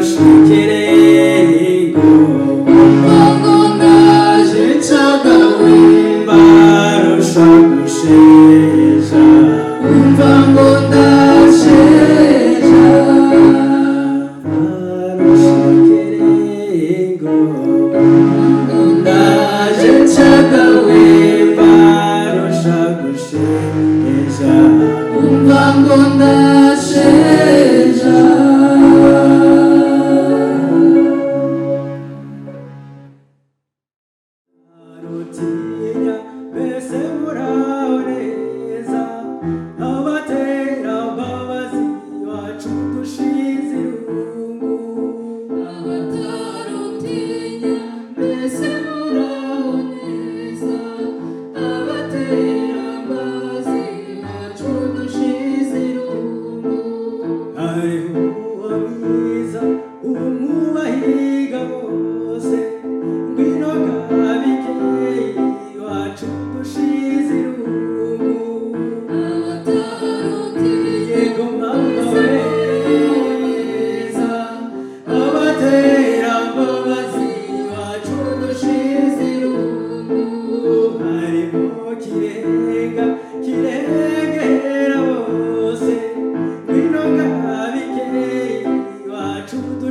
Shikere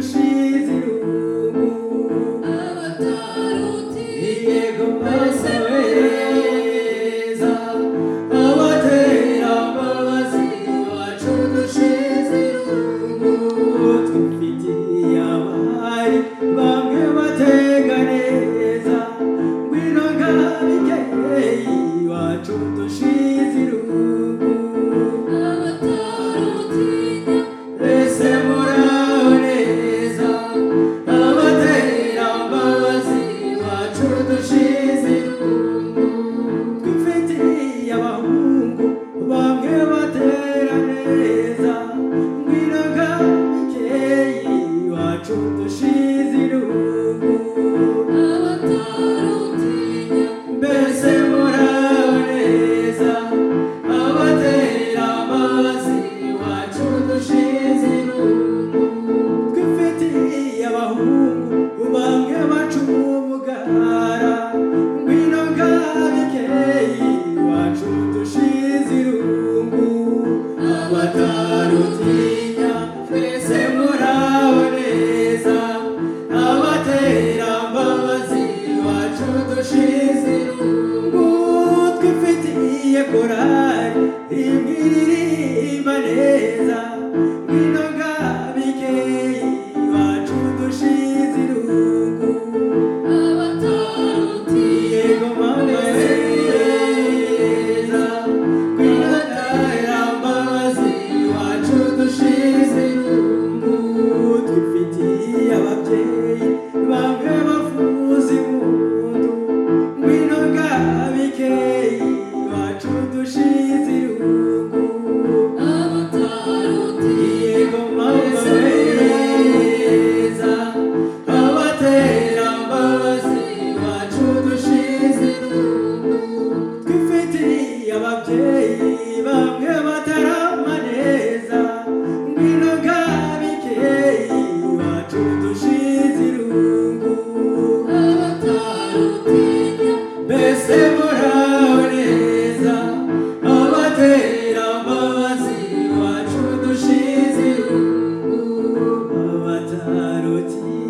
dushize irungu yego masoeza abatera imbabazi iwacu dushize irungu twifitiye abari bamwe batega neza ngwino ngabikeyi iwacu dushize irungu ese muraho neza abatera imbabazi iwacu dushize irungu twifitiye abahungu bamwe batera neza ngwino ngabikeyi iwacu dushize irungu mbese muraho neza abatera imbabazi iwacu dushize irungu twifitiye abahungu bamwe baca umugara ngwino ngabikeyi iwacu dushize irungu abatarutinya twese muraho neza abatera imbabazi iwacu dushize irungu twifitiye korari imwe iririmba neza ngwino ngabikeyi iwacu dushize irungu yego maneza ngwino ngabera imbabazi iwacu dushize irungu twifitiye ababyeyi bamwe bavuza impundu ngwino ngabikeyi iwacu dushize irungu yego maneza abatera imbabazi iwacu dushize irungu twifitiye ababyeyi bamwe batarama neza ngwino ngabikeyi iwacu dushize irungu mbese muraho neza abatera imbabazi iwacu dushize irungu abatarutinya